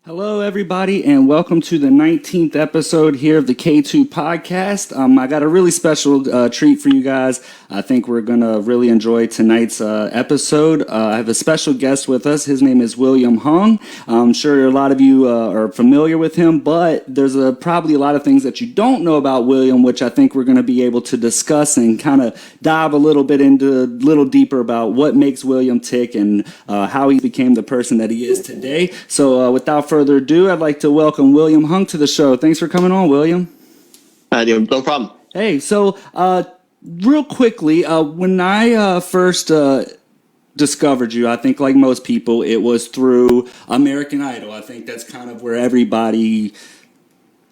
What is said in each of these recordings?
Hello, everybody, and welcome to the 19th episode here of the K2 podcast. I got a really special treat for you guys. I think we're going to really enjoy tonight's episode. I have a special guest with us. His name is William Hung. I'm sure a lot of you are familiar with him, but there's probably a lot of things that you don't know about William, which I think we're going to be able to discuss and kind of dive a little bit into a little deeper about what makes William tick and how he became the person that he is today. So without further ado, I'd like to welcome William Hung to the show. Thanks for coming on, William. No problem. Hey, so real quickly, when I first discovered you, I think like most people, it was through American Idol. I think that's kind of where everybody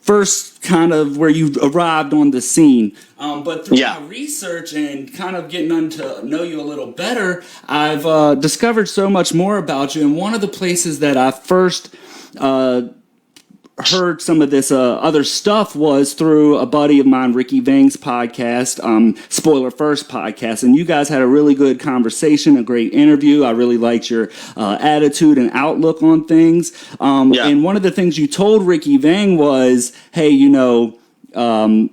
first kind of where you arrived on the scene. But through my research and kind of getting to know you a little better, I've discovered so much more about you. And one of the places that I first heard some of this other stuff was through a buddy of mine, Ricky Vang's podcast, Spoiler First podcast, and you guys had a really good conversation, a great interview. I really liked your attitude and outlook on things. And one of the things you told Ricky Vang was, hey, I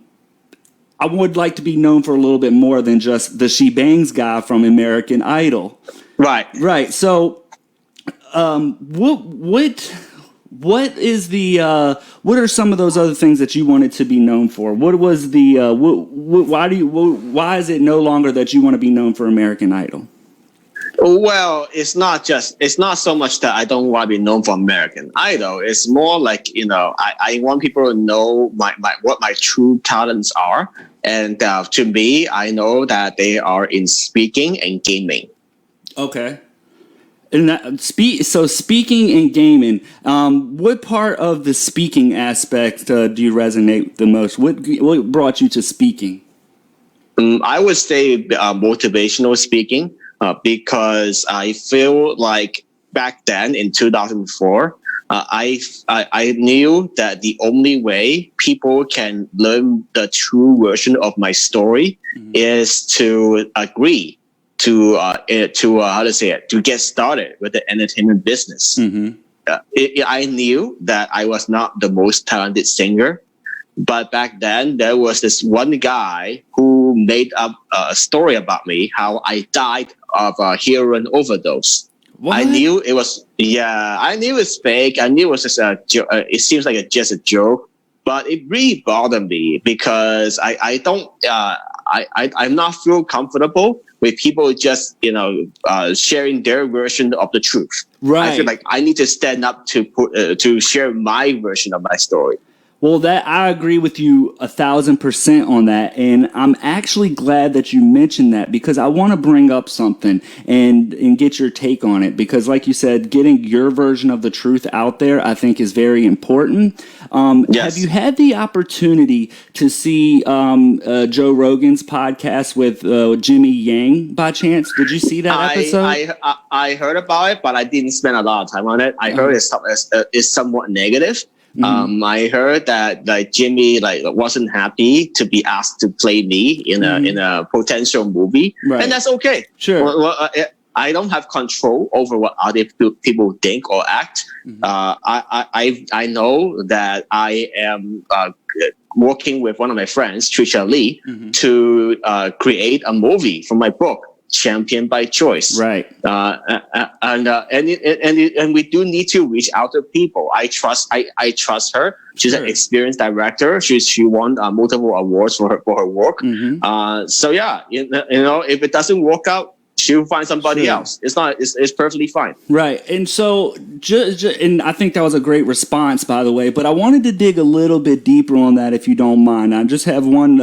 would like to be known for a little bit more than just the She Bangs guy from American Idol. Right. So, what is the what are some of those other things that you wanted to be known for? What was the why is it no longer that you want to be known for American Idol? Well, it's not so much that I don't want to be known for American Idol. It's more like, I want people to know what my true talents are. And to me, I know that they are in speaking and gaming. Okay. And speaking and gaming, what part of the speaking aspect do you resonate the most? What brought you to speaking? I would say motivational speaking, because I feel like back then in 2004, I knew that the only way people can learn the true version of my story is to agree to get started with the entertainment business. I knew that I was not the most talented singer, but back then there was this one guy who made up a story about me, how I died of a heroin overdose. What? I knew it was fake. I knew it was just it seems like just a joke, but it really bothered me because I'm not feel comfortable with people just, sharing their version of the truth. Right. I feel like I need to stand up to share my version of my story. Well, I agree with you 1,000% on that, and I'm actually glad that you mentioned that because I want to bring up something and get your take on it because, like you said, getting your version of the truth out there, I think, is very important. Yes. Have you had the opportunity to see Joe Rogan's podcast with Jimmy Yang by chance? Did you see that episode? I heard about it, but I didn't spend a lot of time on it. I heard it's somewhat negative. I heard that Jimmy wasn't happy to be asked to play me in a potential movie, and that's okay. Sure. Well, I don't have control over what other people think or act. I know that I am working with one of my friends, Trisha Lee, to create a movie for my book, Champion by Choice. Right. And we do need to reach out to people. I trust her. She's an experienced director. She won multiple awards for her work. So yeah, if it doesn't work out, she'll find somebody else. It's perfectly fine. Right. And so, and I think that was a great response, by the way, but I wanted to dig a little bit deeper on that, if you don't mind. I just have one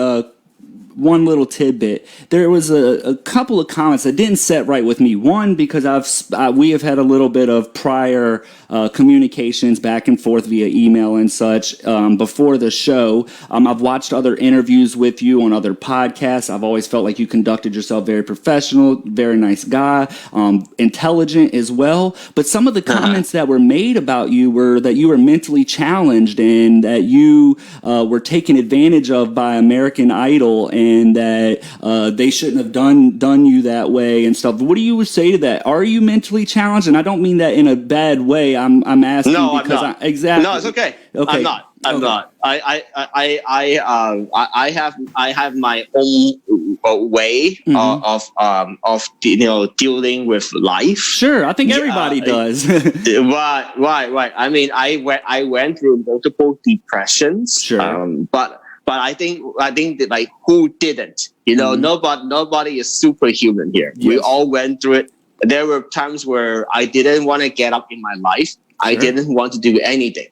little tidbit. There was a couple of comments that didn't set right with me. One, because we have had a little bit of prior communications back and forth via email and such before the show. I've watched other interviews with you on other podcasts. I've always felt like you conducted yourself very professional, very nice guy, intelligent as well. But some of the comments that were made about you were that you were mentally challenged and that you were taken advantage of by American Idol and and that they shouldn't have done you that way and stuff. What do you say to that? Are you mentally challenged? And I don't mean that in a bad way. I'm asking because I'm not. exactly. No, it's okay. Okay. I'm not. I'm Okay. not. I have my own way of dealing with life. Sure, I think everybody does. Right. I mean, I went through multiple depressions. Sure. But I think that, like, who didn't? Nobody is superhuman here. Yes. We all went through it. There were times where I didn't want to get up in my life. I didn't want to do anything.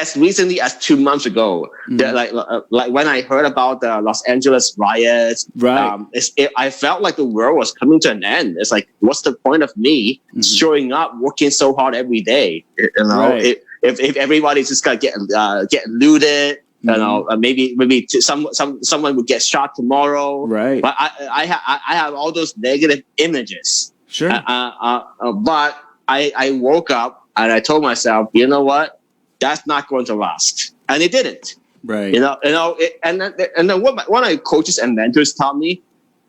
As recently as 2 months ago, like when I heard about the Los Angeles riots, right? I felt like the world was coming to an end. It's like, what's the point of me showing up, working so hard every day? Right. If everybody's just gonna get looted, maybe someone would get shot tomorrow. Right. But I have all those negative images. Sure. But I woke up and I told myself, you know what? That's not going to last, and it didn't. Right. And then what my coaches and mentors taught me: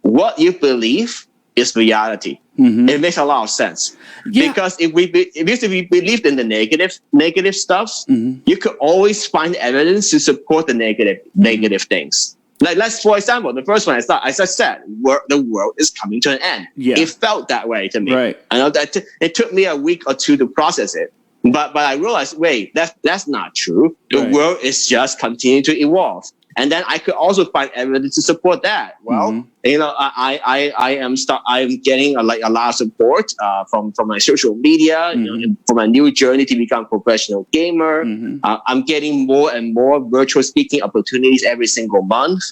what you believe is reality. It makes a lot of sense. Yeah. Because if we believed in the negative stuff, you could always find evidence to support the negative things. Like, for example, the first one as I said, the world is coming to an end. Yeah. It felt that way to me. Right. I know that it took me a week or two to process it. But I realized, wait, that's not true. The world is just continuing to evolve, and then I could also find evidence to support that. Well, I'm getting a lot of support from my social media, for my new journey to become a professional gamer. I'm getting more and more virtual speaking opportunities every single month.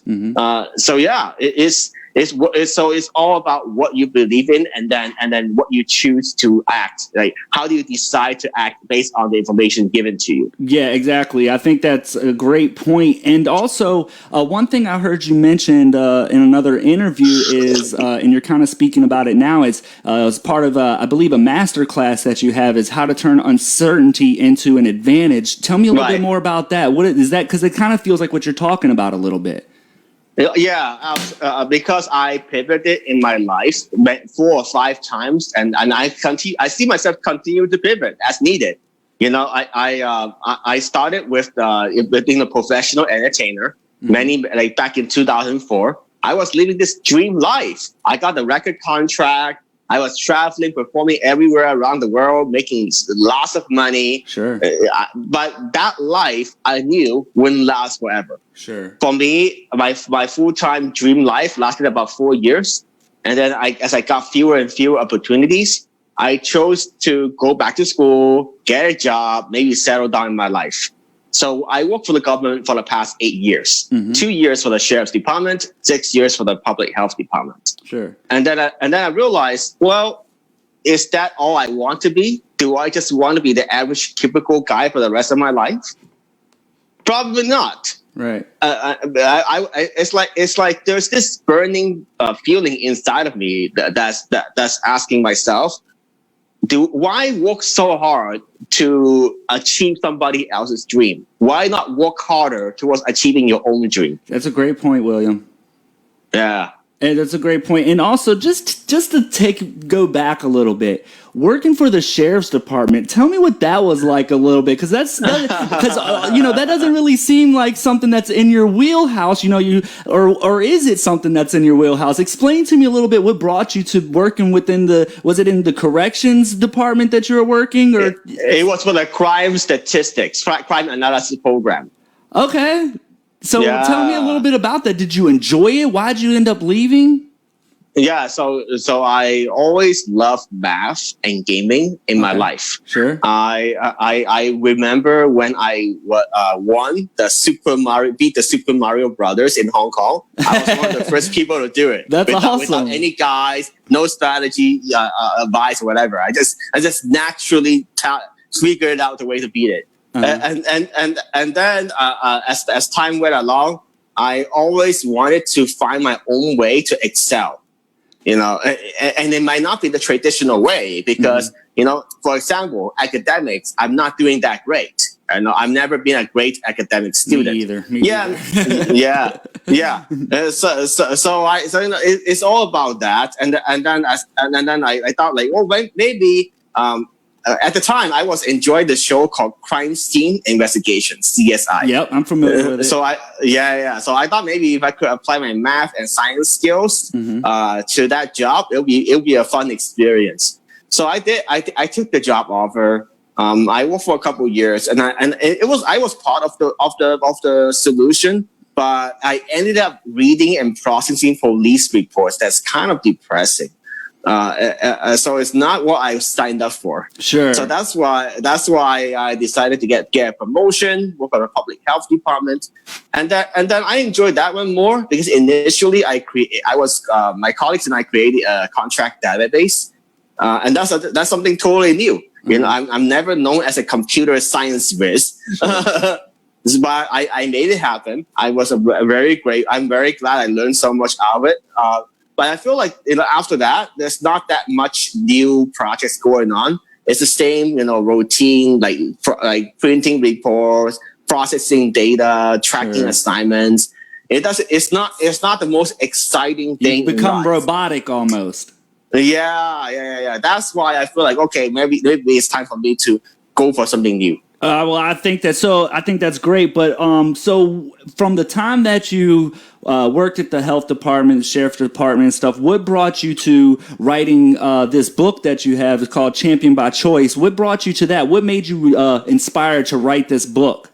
So yeah, it's all about what you believe in, and then what you choose to act. Like, how do you decide to act based on the information given to you? Yeah, exactly. I think that's a great point. And also, one thing I heard you mentioned in another interview is, and you're kind of speaking about it now, is as part of, I believe, a master class that you have, is how to turn uncertainty into an advantage. Tell me a little bit more about that. What is that? Because it kind of feels like what you're talking about a little bit. Yeah, because I pivoted in my life 4 or 5 times, and I see myself continue to pivot as needed. I started with being a professional entertainer. Back in 2004, I was living this dream life. I got a record contract. I was traveling, performing everywhere around the world, making lots of money. Sure. But that life, I knew, wouldn't last forever. Sure. For me, my full-time dream life lasted about 4 years. And then as I got fewer and fewer opportunities, I chose to go back to school, get a job, maybe settle down in my life. So I worked for the government for the past 8 years. 2 years for the sheriff's department, 6 years for the public health department. Sure. And then I realized, well, is that all I want to be? Do I just want to be the average cubicle guy for the rest of my life? Probably not. Right. It's like there's this burning feeling inside of me that's asking myself, why work so hard to achieve somebody else's dream? Why not work harder towards achieving your own dream? That's a great point, William. Yeah. And that's a great point. And also, just to go back a little bit, working for the sheriff's department, tell me what that was like a little bit, because that doesn't really seem like something that's in your wheelhouse, or is it something that's in your wheelhouse? Explain to me a little bit what brought you to working was it in the corrections department that you were working, or it was for the crime statistics, crime analysis program. Okay. So tell me a little bit about that. Did you enjoy it? Why'd you end up leaving? Yeah, so I always loved math and gaming in my life. Sure. I remember when I won the beat the Super Mario Brothers in Hong Kong. I was one of the first people to do it. That's awesome. Without any guides, no strategy advice or whatever. I just naturally figured out the way to beat it. And then as time went along, I always wanted to find my own way to excel. and it might not be the traditional way because, for example, academics, I'm not doing that great. I've never been a great academic student. Me either. Yeah. It's all about that. And then I thought like, well, maybe, at the time, I was enjoying the show called Crime Scene Investigation, CSI. Yep, I'm familiar with it. So I thought maybe if I could apply my math and science skills to that job, it'll be a fun experience. So I did. I took the job offer. I worked for a couple of years, and I was part of the solution, but I ended up reading and processing police reports. That's kind of depressing. So it's not what I signed up for. Sure. So that's why I decided to get a promotion, work on a public health department, and then I enjoyed that one more because initially my colleagues and I created a contract database, and that's something totally new. I'm never known as a computer science whiz. But I made it happen. I'm very glad I learned so much out of it. But I feel like after that, there's not that much new projects going on. It's the same, routine, like printing reports, processing data, tracking assignments. It's not the most exciting thing. You become robotic almost. Yeah. That's why I feel like, okay, maybe it's time for me to go for something new. Well, I think that's great. But so from the time that you worked at the health department, sheriff's department and stuff, what brought you to writing this book that you have? It's called Champion by Choice. What brought you to that? What made you inspired to write this book?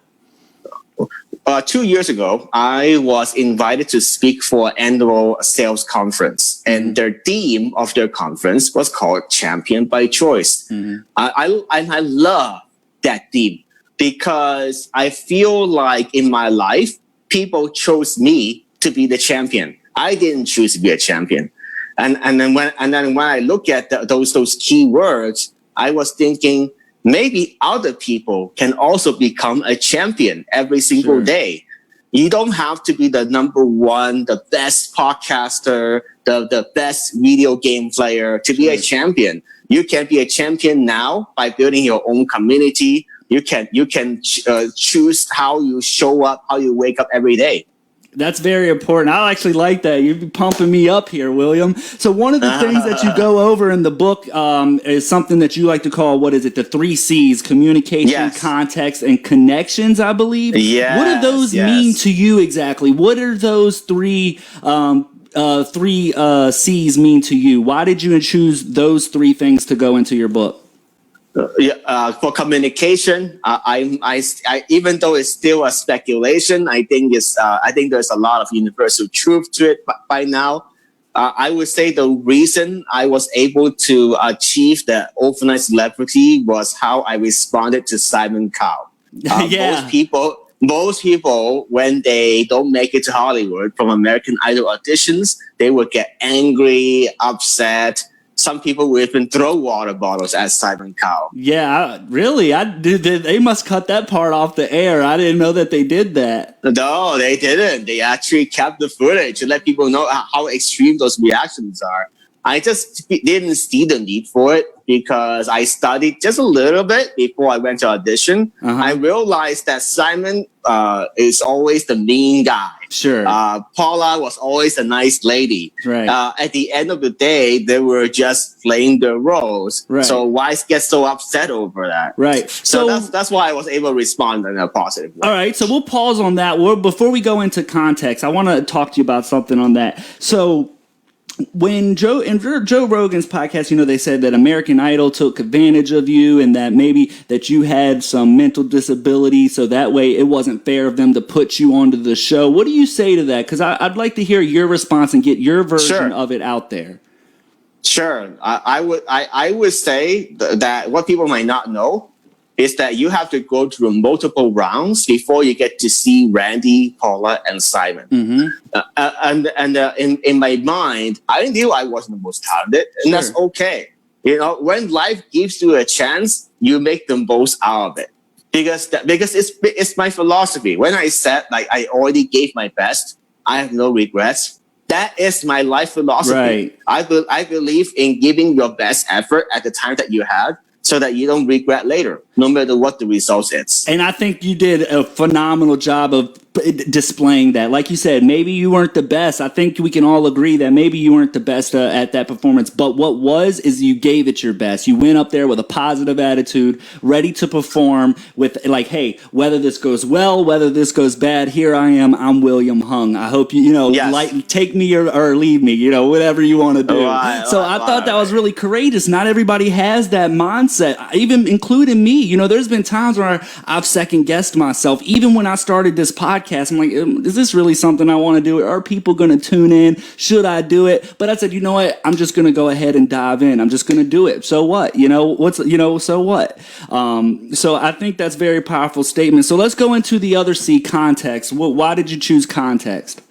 2 years ago, I was invited to speak for an annual sales conference, and their theme of their conference was called Champion by Choice. I love that theme because I feel like in my life, people chose me to be the champion. I didn't choose to be a champion. And then when I look at those key words, I was thinking maybe other people can also become a champion every single day. You don't have to be the number one, the best podcaster, the best video game player to be a champion. You can be a champion now by building your own community. You can choose how you show up, how you wake up every day. That's very important. I actually like that. You're pumping me up here, William. So one of the things that you go over in the book is something that you like to call, what is it? The 3 C's: communication, context, and connections, I believe. Yes, what do those mean to you exactly? What are those three C's mean to you? Why did you choose those 3 things to go into your book? For communication, I even though it's still a speculation, I think there's a lot of universal truth to it by now. I would say the reason I was able to achieve the overnight celebrity was how I responded to Simon Cowell. Most people, when they don't make it to Hollywood from American Idol auditions, they would get angry, upset. Some people would even throw water bottles at Simon Cowell. Yeah, really? They must cut that part off the air. I didn't know that they did that. No, they didn't. They actually kept the footage to let people know how extreme those reactions are. I just didn't see the need for it because I studied just a little bit before I went to audition. I realized that Simon is always the mean guy. Sure. Paula was always a nice lady. Right. At the end of the day, they were just playing their roles. Right. So why get so upset over that? Right. So that's why I was able to respond in a positive way. All right. So we'll pause on that. Before we go into context, I want to talk to you about something on that. So when Joe Rogan's podcast, they said that American Idol took advantage of you and that maybe that you had some mental disability, so that way it wasn't fair of them to put you onto the show. What do you say to that? Because I'd like to hear your response and get your version of it out there. Sure. I would say that what people might not know is that you have to go through multiple rounds before you get to see Randy, Paula, and Simon. In my mind, I knew I wasn't the most talented, and that's okay. When life gives you a chance, you make the most out of it. Because it's my philosophy. When I said I already gave my best, I have no regrets. That is my life philosophy. Right. I believe in giving your best effort at the time that you have, so that you don't regret later, no matter what the result is. And I think you did a phenomenal job of displaying that. Like you said, maybe you weren't the best. I think we can all agree that maybe you weren't the best at that performance. But what is you gave it your best. You went up there with a positive attitude, ready to perform with like, hey, whether this goes well, whether this goes bad, here I am. I'm William Hung. I hope like take me or leave me, whatever you want to do. I thought that was really courageous. Not everybody has that mindset, even including me. There's been times where I've second guessed myself. Even when I started this podcast, I'm like, is this really something I want to do? Are people going to tune in? Should I do it? But I said, you know what? I'm just going to go ahead and dive in. I'm just going to do it. So what? So what? So I think that's a very powerful statement. So let's go into the other C, context. Why did you choose context?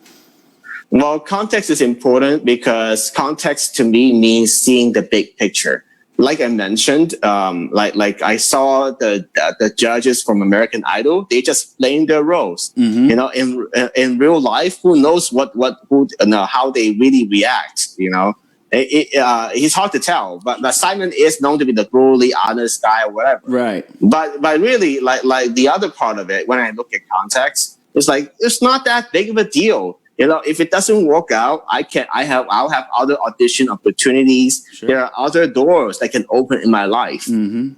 Well, context is important because context to me means seeing the big picture. Like I mentioned, like I saw the judges from American Idol, they just playing their roles. Mm-hmm. In real life, who knows how they really react? It's hard to tell. But Simon is known to be the brutally honest guy or whatever. Right. But really, like the other part of it, when I look at context, it's like it's not that big of a deal. If it doesn't work out, I'll have other audition opportunities. Sure. There are other doors that can open in my life. Mm-hmm.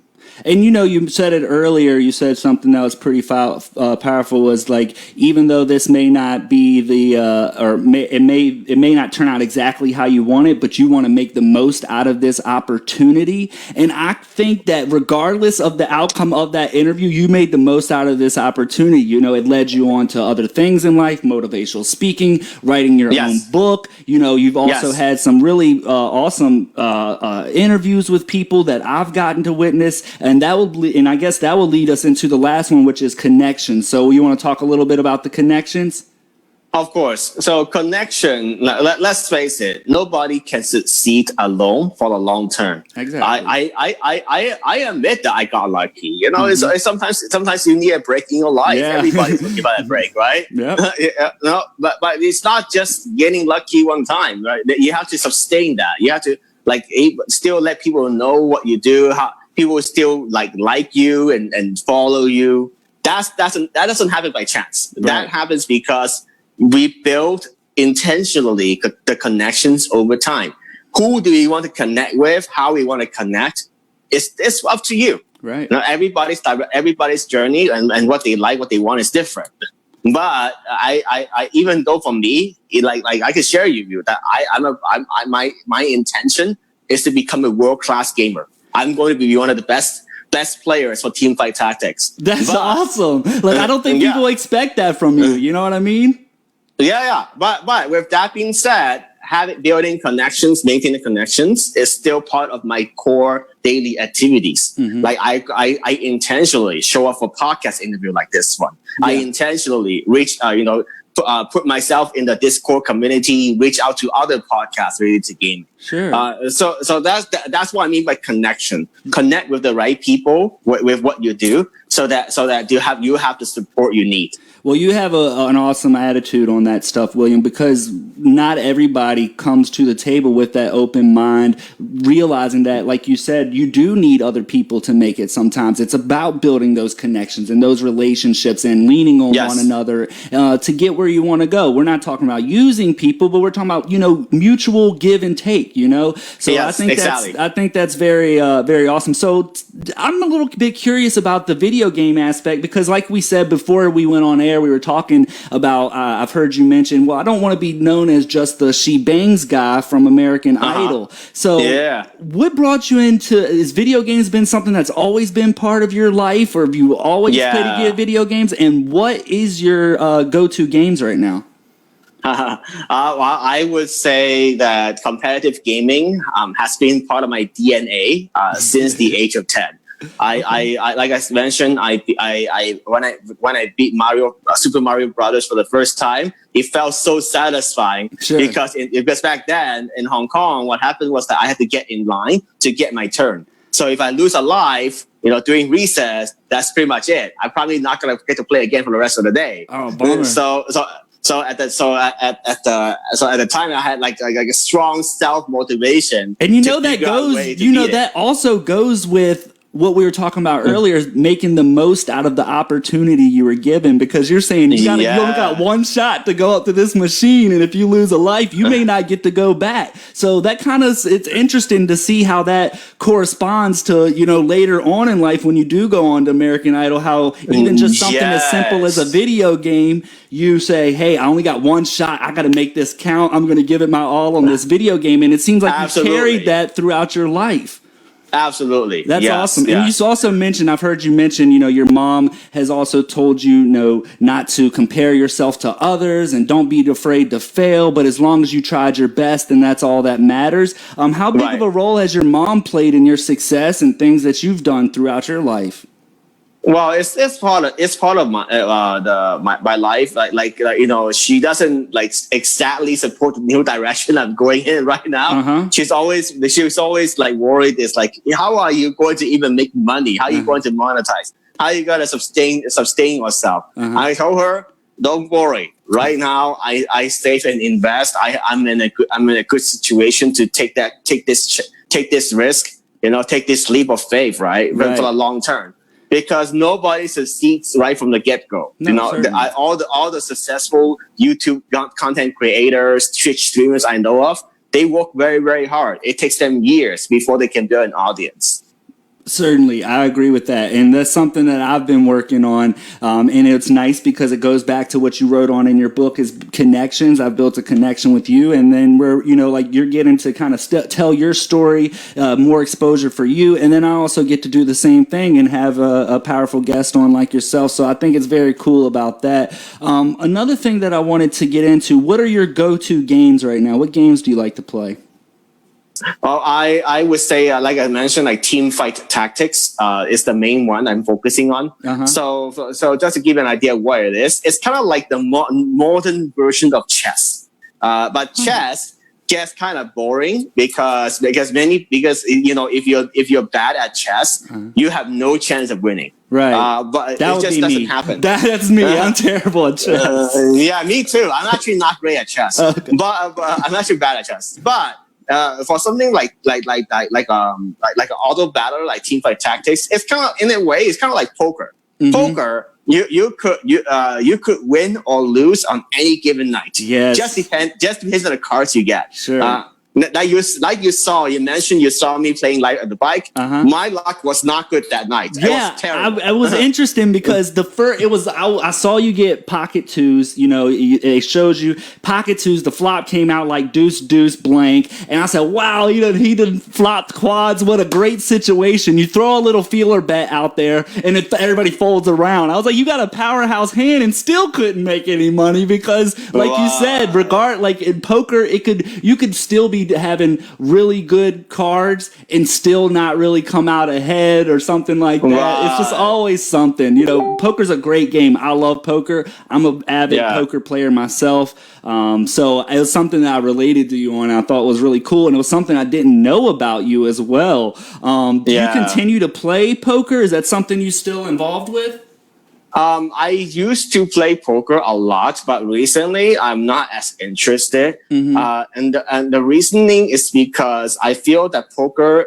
And you said it earlier. You said something that was pretty powerful. Was like, even though this may not be it may not turn out exactly how you want it, but you want to make the most out of this opportunity. And I think that regardless of the outcome of that interview, you made the most out of this opportunity. It led you on to other things in life, motivational speaking, writing your own book. You've also had some really awesome interviews with people that I've gotten to witness. And I guess that will lead us into the last one, which is connection. So you want to talk a little bit about the connections? Of course. So connection, let's face it, nobody can succeed alone for the long term. Exactly. I admit that I got lucky. Mm-hmm. It's sometimes you need a break in your life. Yeah. Everybody's looking for a break, right? Yeah. But it's not just getting lucky one time, right? You have to sustain that. You have to still let people know what you do, how people still like you and follow you. That doesn't happen by chance. Right. That happens because we build intentionally the connections over time. Who do we want to connect with? How we want to connect? It's up to you. Right. Everybody's journey and what they like, what they want is different. But I even though for me, I can share with you that my intention is to become a world-class gamer. I'm going to be one of the best players for Teamfight Tactics. That's awesome. I don't think people expect that from you. You know what I mean? Yeah. But with that being said, building connections, maintaining connections is still part of my core daily activities. Mm-hmm. I intentionally show up for podcast interview like this one. Yeah. I intentionally reach, put myself in the Discord community, reach out to other podcasts related to gaming. Sure. So that's what I mean by connection. Connect with the right people with what you do, so that you have the support you need. Well, you have an awesome attitude on that stuff, William, because not everybody comes to the table with that open mind, realizing that, like you said, you do need other people to make it sometimes. It's about building those connections and those relationships and leaning on one another to get where you want to go. We're not talking about using people, but we're talking about, mutual give and take, So yes, I think that's very, very awesome. So I'm a little bit curious about the video game aspect because, like we said before we went on air, we were talking about, I've heard you mention, well, I don't want to be known as just the she bangs guy from American Idol. So what brought you into, is video games been something that's always been part of your life, or have you always played video games? And what is your go-to games right now? I would say that competitive gaming has been part of my DNA since the age of 10. I like I mentioned, when I beat Super Mario Brothers for the first time, it felt so satisfying because back then in Hong Kong, what happened was that I had to get in line to get my turn. So if I lose a life, during recess, that's pretty much it. I'm probably not gonna get to play again for the rest of the day. Oh, bummer. So So at the time, I had like a strong self motivation. And that also goes with what we were talking about earlier, is making the most out of the opportunity you were given, because you're saying you only got one shot to go up to this machine, and if you lose a life, you may not get to go back. So that it's interesting to see how that corresponds to, later on in life when you do go on to American Idol, how even just something as simple as a video game, you say, hey, I only got one shot, I got to make this count, I'm going to give it my all on this video game. And it seems like you carried that throughout your life. Absolutely. That's awesome. And you also mentioned, I've heard you mention, your mom has also told you, not to compare yourself to others and don't be afraid to fail. But as long as you tried your best, then that's all that matters. How big of a role has your mom played in your success and things that you've done throughout your life? Well, it's part of my life. She doesn't exactly support the new direction I'm going in right now. Uh-huh. She's always like worried. It's like, how are you going to even make money? How are you going to monetize? How are you going to sustain yourself? Uh-huh. I told her, don't worry. Right now, I save and invest. I'm in a good situation to take this risk. Take this leap of faith. Right. For the long term. Because nobody succeeds right from the get-go. All the successful YouTube content creators, Twitch streamers I know of, they work very, very hard. It takes them years before they can build an audience. Certainly, I agree with that, and that's something that I've been working on, and it's nice because it goes back to what you wrote on in your book is connections. I've built a connection with you, and then you're getting to kind of tell your story, more exposure for you, and then I also get to do the same thing and have a powerful guest on like yourself, so I think it's very cool about that. Another thing that I wanted to get into, what are your go-to games right now? What games do you like to play? Well, I would say, like I mentioned, like team fight tactics is the main one I'm focusing on. Uh-huh. So just to give you an idea of what it is, it's kind of like the modern version of chess. But chess gets kind of boring because if you're bad at chess, you have no chance of winning. Right. But it just doesn't happen. That's me. I'm terrible at chess. Yeah, me too. I'm actually not great at chess, but I'm actually bad at chess. But for something like an auto battle like teamfight tactics, it's kind of, in a way, it's kind of like poker. Mm-hmm. Poker, you could win or lose on any given night. Yes. Just depends on the cards you get. Sure. You mentioned you saw me playing live at the bike. Uh-huh. My luck was not good that night. Yeah, it was terrible. It was interesting because I saw you get pocket twos. It shows you pocket twos. The flop came out like deuce, deuce, blank, and I said, "Wow, he done flopped quads. What a great situation!" You throw a little feeler bet out there, and everybody folds around. I was like, "You got a powerhouse hand, and still couldn't make any money because, like you said, in poker, you could still be having really good cards and still not really come out ahead or something like that." Right. It's just always something. Poker's a great game. I love poker. I'm an avid poker player myself. So it was something that I related to you on. I thought was really cool, and it was something I didn't know about you as well. Do you continue to play poker? Is that something you still involved with? I used to play poker a lot, but recently I'm not as interested. Mm-hmm. And the reasoning is because I feel that poker,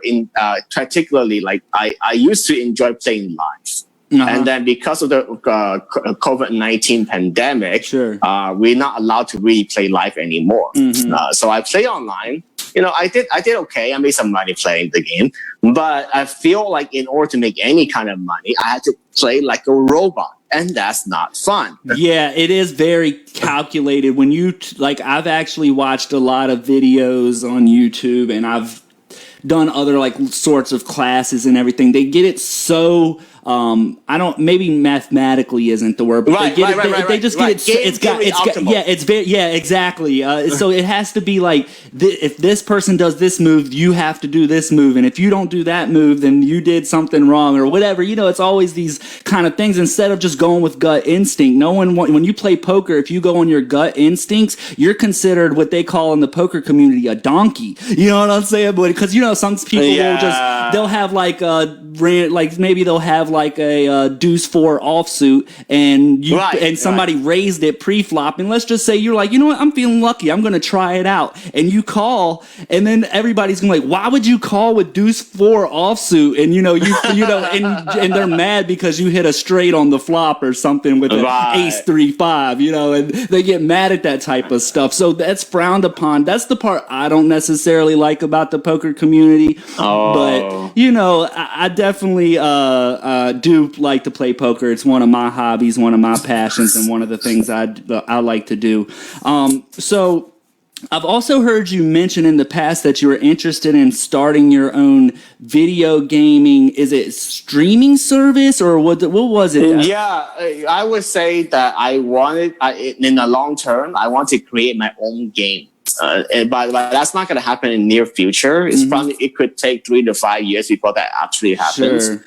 particularly, like I used to enjoy playing live. Uh-huh. And then because of the COVID-19 pandemic, sure. We're not allowed to really play live anymore. Mm-hmm. So I play online. I did okay. I made some money playing the game, but I feel like in order to make any kind of money, I had to play like a robot, and that's not fun. Yeah, it is very calculated. When I've actually watched a lot of videos on YouTube, and I've done other sorts of classes and everything. They get it so maybe mathematically isn't the word, but they just get it. Exactly. So it has to be like, if this person does this move, you have to do this move, and if you don't do that move, then you did something wrong or whatever. It's always these kind of things instead of just going with gut instinct. When you play poker, if you go on your gut instincts, you're considered what they call in the poker community a donkey. You know what I'm saying? Because some people will they'll have maybe they'll have like a deuce 4 offsuit, and somebody raised it pre-flop, and let's just say you're like, you know what, I'm feeling lucky, I'm going to try it out, and you call, and then everybody's going to like, why would you call with deuce 4 offsuit? And and they're mad because you hit a straight on the flop or something with an ace 3-5, and they get mad at that type of stuff. So that's frowned upon. That's the part I don't necessarily like about the poker community. But I definitely do like to play poker. It's one of my hobbies, one of my passions, and one of the things I like to do. So I've also heard you mention in the past that you were interested in starting your own video gaming. Is it streaming service or what was it? Yeah, I would say that I wanted, in the long term, I want to create my own game. But that's not going to happen in the near future. It's probably, it could take 3 to 5 years before that actually happens. Sure.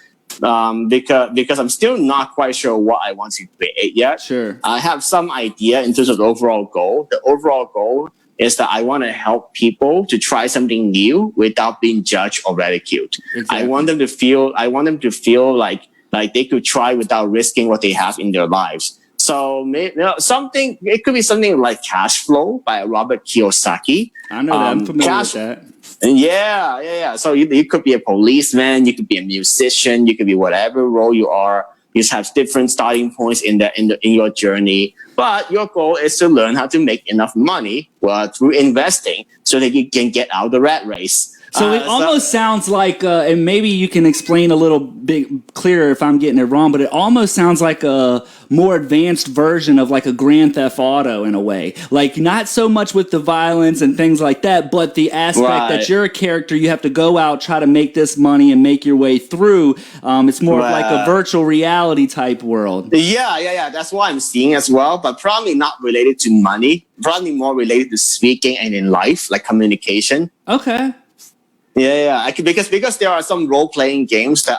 Because I'm still not quite sure what I want to create yet. Sure. I have some idea in terms of the overall goal. The overall goal is that I want to help people to try something new without being judged or ridiculed. Exactly. I want them to feel like they could try without risking what they have in their lives. So it could be something like Cash Flow by Robert Kiyosaki. I know that. I'm familiar with that. Yeah. So you could be a policeman, you could be a musician, you could be whatever role you are. You just have different starting points in your journey. But your goal is to learn how to make enough money through investing so that you can get out of the rat race. So it almost sounds like, and maybe you can explain a little bit clearer if I'm getting it wrong, but it almost sounds like a more advanced version of like a Grand Theft Auto in a way. Like not so much with the violence and things like that, but the aspect that you're a character, you have to go out, try to make this money and make your way through. It's more of like a virtual reality type world. Yeah. That's what I'm seeing as well, but probably not related to money, probably more related to speaking and in life, like communication. Okay. Yeah. Because there are some role playing games that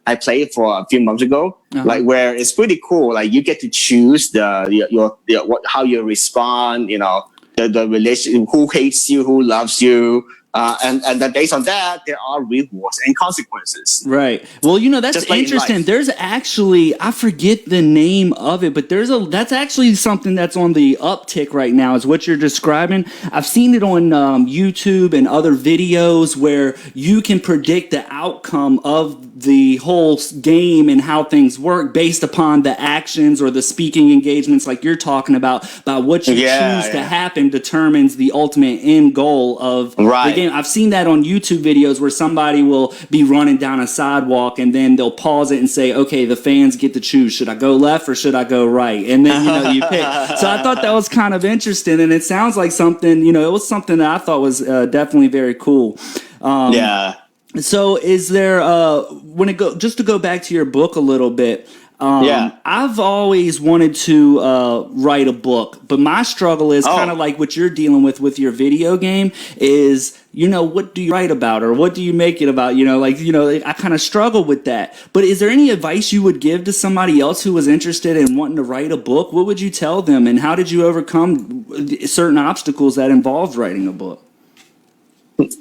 I played for a few months ago, like where it's pretty cool. Like you get to choose how you respond. The relation, who hates you, who loves you. And then based on that, there are rewards and consequences. Right. Well, that's interesting. There's actually, I forget the name of it, but that's actually something that's on the uptick right now is what you're describing. I've seen it on YouTube and other videos where you can predict the outcome of the whole game and how things work based upon the actions or the speaking engagements like you're talking about what you choose to happen determines the ultimate end goal of the game. I've seen that on YouTube videos where somebody will be running down a sidewalk and then they'll pause it and say, okay, the fans get to choose. Should I go left or should I go right? And then, you pick. So I thought that was kind of interesting. And it sounds like something, it was something that I thought was definitely very cool. So is there, just to go back to your book a little bit, I've always wanted to write a book, but my struggle is kind of like what you're dealing with your video game is, what do you write about or what do you make it about? I kind of struggle with that. But is there any advice you would give to somebody else who was interested in wanting to write a book? What would you tell them and how did you overcome certain obstacles that involved writing a book?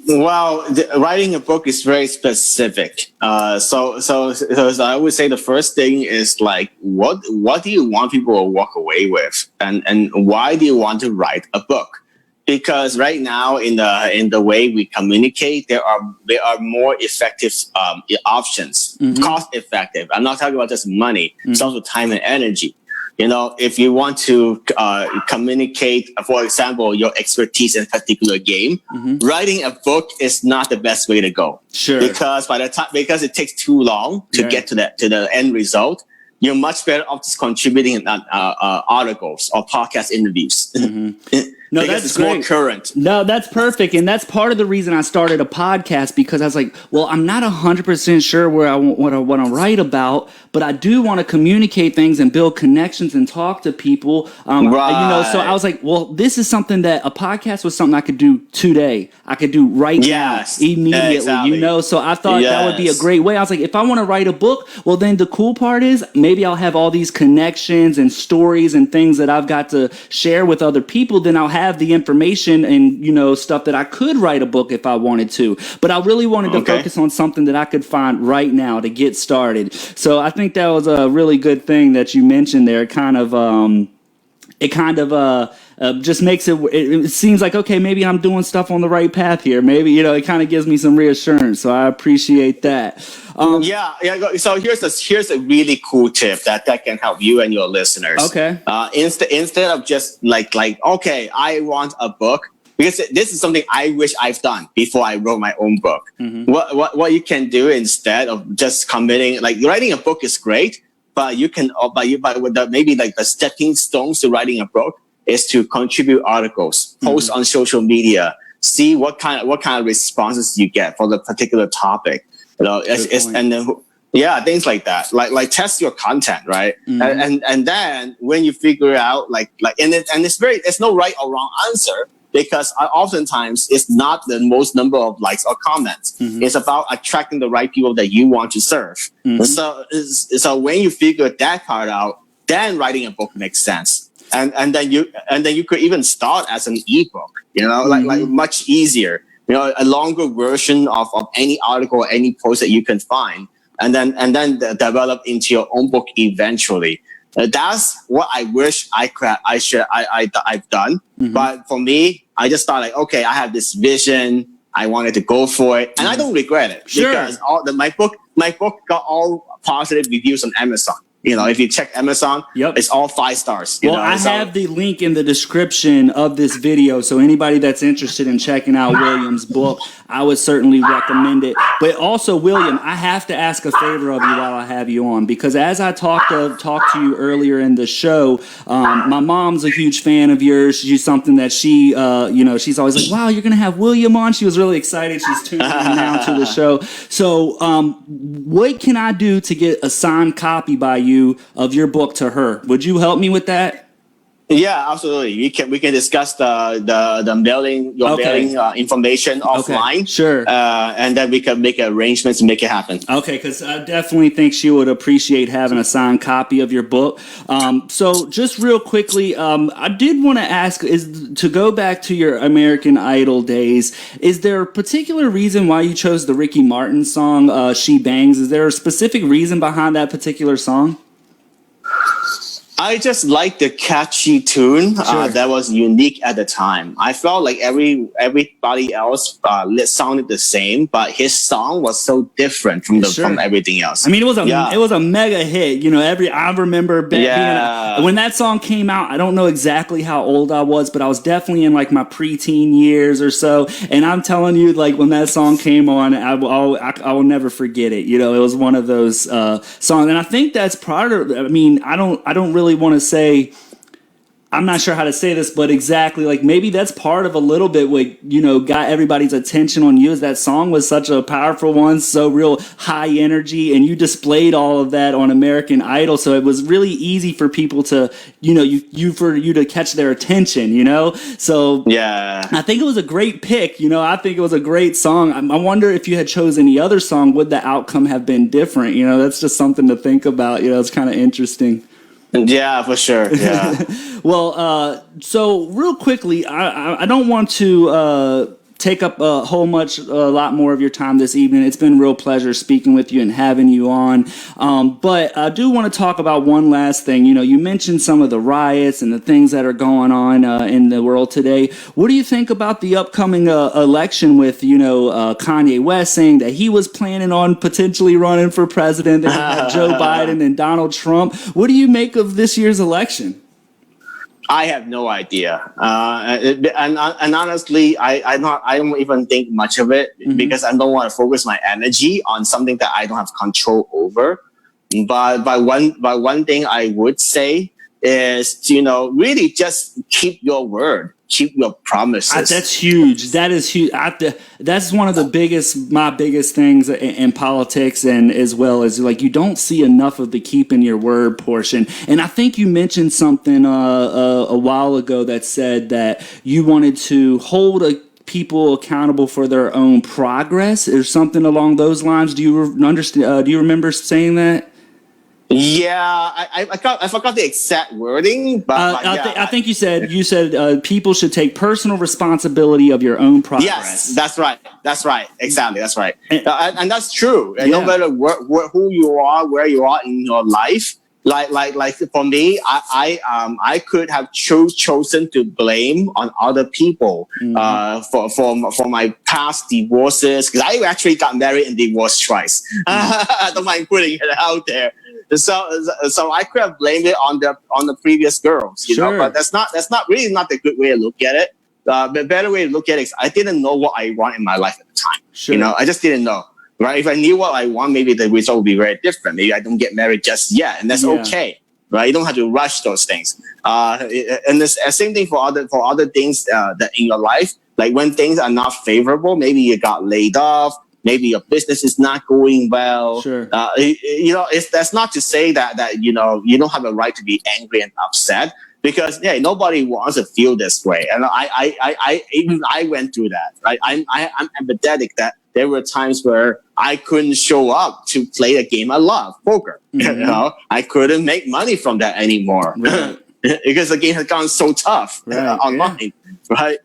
Well, writing a book is very specific. So I would say the first thing is like, what do you want people to walk away with, and why do you want to write a book? Because right now in the way we communicate, there are more effective options, cost effective. I'm not talking about just money; it's also time and energy. If you want to communicate, for example, your expertise in a particular game, writing a book is not the best way to go. Sure. Because because it takes too long to get to the end result, you're much better off just contributing in articles or podcast interviews. No, because that's great. More current. No, that's perfect. And that's part of the reason I started a podcast, because I was like, well, I'm not 100% sure what I want to write about, but I do want to communicate things and build connections and talk to people. So I was like, well, this is something that a podcast was something I could do today. I could do right now, immediately, exactly. So I thought that would be a great way. I was like, if I want to write a book, well, then the cool part is maybe I'll have all these connections and stories and things that I've got to share with other people. Then I'll have have the information and, stuff that I could write a book if I wanted to. But I really wanted to focus on something that I could find right now to get started. So I think that was a really good thing that you mentioned there. Just makes it seems like, okay, maybe I'm doing stuff on the right path here. Maybe, it kind of gives me some reassurance. So I appreciate that. So here's a really cool tip that can help you and your listeners. Okay. Instead of just like, okay, I want a book, because this is something I wish I've done before I wrote my own book. Mm-hmm. What you can do instead of just committing, like writing a book is great, but you can, maybe like the stepping stones to writing a book is to contribute articles, post on social media, see what kind of responses you get for the particular topic. Things like that. Like test your content, right? Mm-hmm. And then when you figure out it's no right or wrong answer, because oftentimes it's not the most number of likes or comments. Mm-hmm. It's about attracting the right people that you want to serve. Mm-hmm. So when you figure that part out, then writing a book makes sense. And then you could even start as an ebook, like much easier, a longer version of any article or any post that you can find, and then develop into your own book eventually. That's what I wish I've done. Mm-hmm. But for me, I just thought like, okay, I have this vision. I wanted to go for it, and I don't regret it. Sure. Because my book got all positive reviews on Amazon. If you check Amazon, It's all 5 stars. I have the link in the description of this video, so anybody that's interested in checking out William's book, I would certainly recommend it. But also, William, I have to ask a favor of you while I have you on, because as I talked to you earlier in the show, my mom's a huge fan of yours. She's something that she, she's always like, wow, you're going to have William on? She was really excited. She's tuning in now to the show. So what can I do to get a signed copy by you of your book to her? Would you help me with that? Yeah, absolutely. We can discuss the mailing information offline. Okay. Sure. And then we can make arrangements to make it happen. Okay, because I definitely think she would appreciate having a signed copy of your book. So just real quickly, I did want to ask, is to go back to your American Idol days, is there a particular reason why you chose the Ricky Martin song, She Bangs? Is there a specific reason behind that particular song? I just liked the catchy tune that was unique at the time. I felt like everybody else sounded the same, but his song was so different from everything else. I mean, it was a mega hit. I remember when that song came out. I don't know exactly how old I was, but I was definitely in like my preteen years or so. And I'm telling you, like when that song came on, I will never forget it. It was one of those songs, and I think that's part of. I mean, I don't really want to say, I'm not sure how to say this, but exactly, like maybe that's part of a little bit what got everybody's attention on you, is that song was such a powerful one, so real high energy, and you displayed all of that on American Idol, so it was really easy for people to for you to catch their attention. So yeah, I think it was a great pick. I think it was a great song. I wonder if you had chosen any other song, would the outcome have been different? That's just something to think about. It's kind of interesting. Yeah, for sure. Yeah. Well, so real quickly, I don't want to take up a lot more of your time this evening. It's been a real pleasure speaking with you and having you on. But I do want to talk about one last thing. You mentioned some of the riots and the things that are going on in the world today. What do you think about the upcoming election with, Kanye West saying that he was planning on potentially running for president, and had Joe Biden and Donald Trump? What do you make of this year's election? I have no idea, and honestly, I don't even think much of it, because I don't want to focus my energy on something that I don't have control over. But one thing I would say is to really just keep your word. Keep your promises. That's huge. That is huge. That's one of my biggest things in politics, and as well as like you don't see enough of the keeping your word portion. And I think you mentioned something a while ago that said that you wanted to hold people accountable for their own progress, or something along those lines. Do you understand? Do you remember saying that? Yeah, I forgot the exact wording, but yeah, I think you said people should take personal responsibility of your own progress. yes, that's right. That's right. Exactly. That's right. And- And that's true. And no Yeah. matter who you are, where you are in your life, like for me, I could have chosen to blame on other people for my past divorces, because I actually got married and divorced twice. I don't mind putting it out there. So I could have blamed it on the previous girls, you know, but that's not really not the good way to look at it. The better way to look at it is I didn't know what I want in my life at the time. Sure. You know, I just didn't know. Right? If I knew what I want, maybe the result would be very different. Maybe I don't get married just yet, and that's okay. Right? You don't have to rush those things. And the same thing for other things that in your life, like when things are not favorable, maybe you got laid off. Maybe your business is not going well. Sure. You know, that's not to say that you know you don't have a right to be angry and upset, because nobody wants to feel this way. And I went through that. Right? I'm empathetic that there were times where I couldn't show up to play a game I love, poker. You know, I couldn't make money from that anymore because the game has gone so tough online. Right.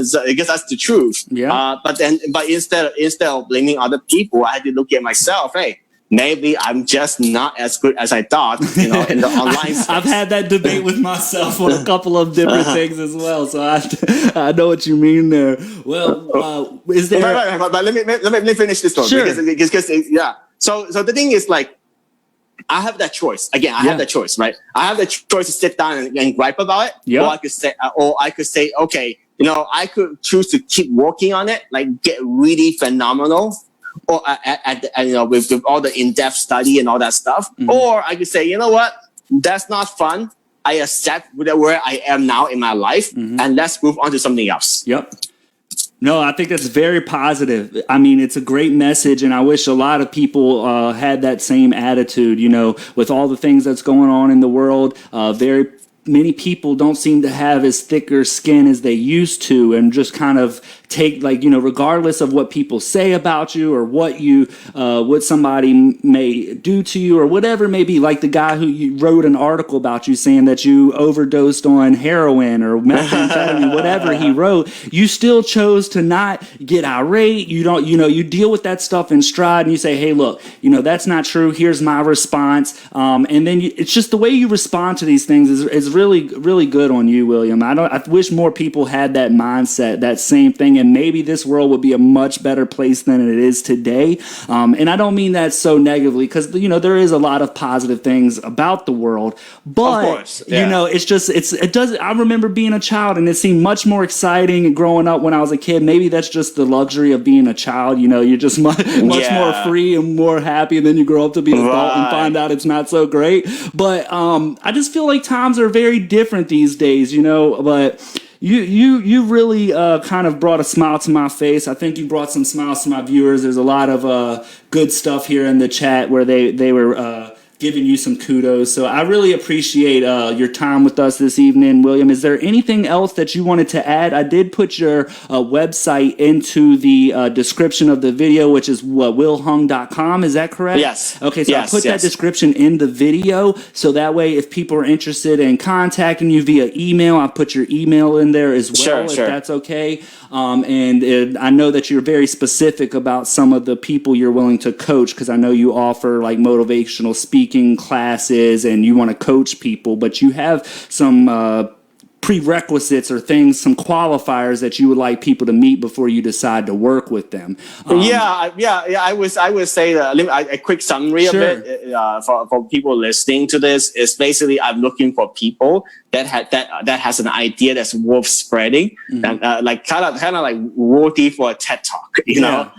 So I guess that's the truth. Yeah. But instead of blaming other people, I had to look at myself. Hey, maybe I'm just not as good as I thought. You know, in the online space. I've had that debate with myself on a couple of different things as well. So I know what you mean there. Well, is there? Right. But let me finish this one. Sure. Because yeah. So the thing is, like, I have that choice. Again, I have that choice, right? I have the choice to sit down and gripe about it, or I could say, okay, you know, I could choose to keep working on it, like get really phenomenal, or you know, with all the in-depth study and all that stuff. Or I could say, you know what, that's not fun. I accept where I am now in my life, and let's move on to something else. Yep. No, I think that's very positive. I mean, it's a great message, and I wish a lot of people had that same attitude. You know, with all the things that's going on in the world, very many people don't seem to have as thicker skin as they used to, and just kind of take, like, you know, regardless of what people say about you or what somebody may do to you or whatever it may be, like the guy who you wrote an article about you saying that you overdosed on heroin or methamphetamine, whatever he wrote, you still chose to not get irate. You don't, you know, you deal with that stuff in stride and you say, hey, look, you know, that's not true. Here's my response. And then it's just the way you respond to these things is really, really good on you, William. I wish more people had that mindset, that same thing. And maybe this world would be a much better place than it is today. And I don't mean that so negatively, because, you know, there is a lot of positive things about the world. But, of course, yeah. you know, it's just, it does. I remember being a child and it seemed much more exciting and growing up when I was a kid. Maybe that's just the luxury of being a child. You know, you're just much more free and more happy. And then you grow up to be an adult and find out it's not so great. But I just feel like times are very different these days, you know, but you really kind of brought a smile to my face. I think you brought some smiles to my viewers. There's a lot of good stuff here in the chat where they were giving you some kudos. So I really appreciate your time with us this evening, William. Is there anything else that you wanted to add? I did put your website into the description of the video, which is willhung.com. Is that correct? Yes. Okay, so I put that description in the video, so that way if people are interested in contacting you via email, I'll put your email in there as well, if that's okay. And I know that you're very specific about some of the people you're willing to coach, because I know you offer like motivational speaking classes and you want to coach people, but you have some prerequisites or things, some qualifiers that you would like people to meet before you decide to work with them. I would say a quick summary of it for people listening to this is basically I'm looking for people that has an idea that's worth spreading, and like kind of like worthy for a TED talk, you know,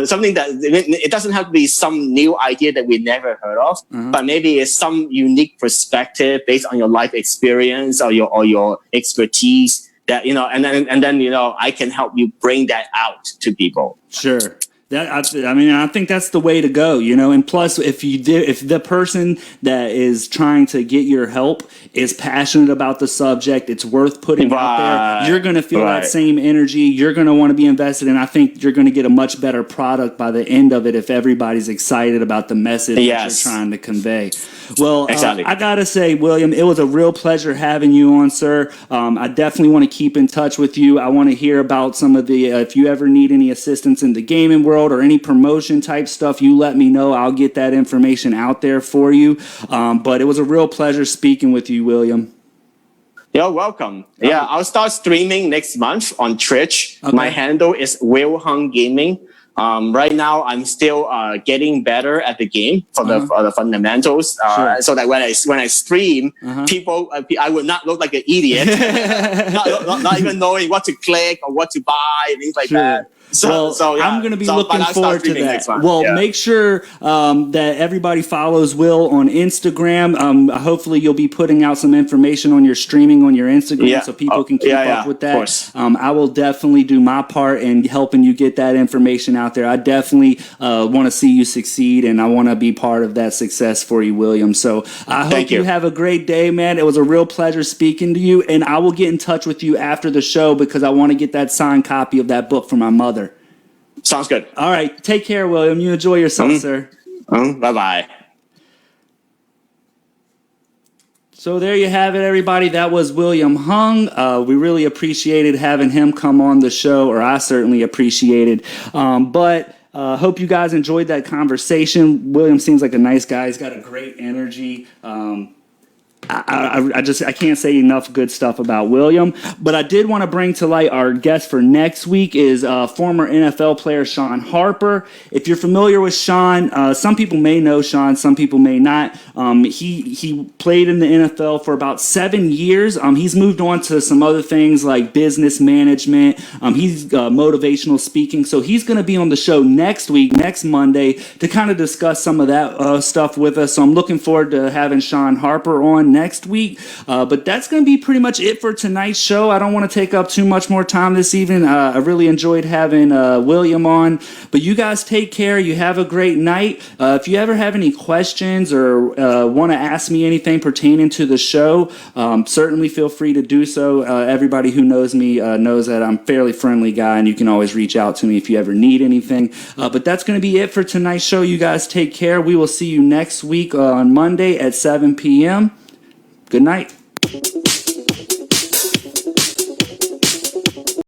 something that it doesn't have to be some new idea that we never heard of, but maybe it's some unique perspective based on your life experience or your expertise that, you know, and then you know, I can help you bring that out to people. Sure. I think that's the way to go, And plus, if the person that is trying to get your help is passionate about the subject, it's worth putting out there. You're going to feel that same energy. You're going to want to be invested, and I think you're going to get a much better product by the end of it if everybody's excited about the message that you're trying to convey. Well, exactly. I gotta say, William, it was a real pleasure having you on, sir. I definitely want to keep in touch with you. I want to hear about some of the if you ever need any assistance in the gaming world or any promotion type stuff, you let me know. I'll get that information out there for you. But it was a real pleasure speaking with you, William. You're welcome. Yeah, I'll start streaming next month on Twitch. Okay. My handle is Will Hung Gaming. Right now, I'm still getting better at the game for the fundamentals, so that when I stream, people I would not look like an idiot, not even knowing what to click or what to buy, things like that. So I'm going to be looking forward to that. Well, make sure that everybody follows Will on Instagram. Hopefully, you'll be putting out some information on your streaming on your Instagram so people can keep up with that. I will definitely do my part in helping you get that information out there. I definitely want to see you succeed, and I want to be part of that success for you, William. So I hope you have a great day, man. It was a real pleasure speaking to you, and I will get in touch with you after the show because I want to get that signed copy of that book for my mother. Sounds good. All right. Take care, William. You enjoy yourself, sir. Bye-bye. So there you have it, everybody. That was William Hung. We really appreciated having him come on the show, or I certainly appreciated. But hope you guys enjoyed that conversation. William seems like a nice guy. He's got a great energy. I can't say enough good stuff about William, but I did want to bring to light our guest for next week is former NFL player Sean Harper. If you're familiar with Sean, some people may know Sean, some people may not. He played in the NFL for about 7 years. He's moved on to some other things like business management. He's motivational speaking, so he's going to be on the show next week, next Monday, to kind of discuss some of that stuff with us. So I'm looking forward to having Sean Harper on next week, but that's going to be pretty much it for tonight's show. I don't want to take up too much more time this evening. I really enjoyed having William on, but you guys take care. You have a great night. If you ever have any questions or want to ask me anything pertaining to the show, certainly feel free to do so. Everybody who knows me knows that I'm a fairly friendly guy, and you can always reach out to me if you ever need anything. But that's going to be it for tonight's show. You guys take care. We will see you next week on Monday at 7 p.m. Good night.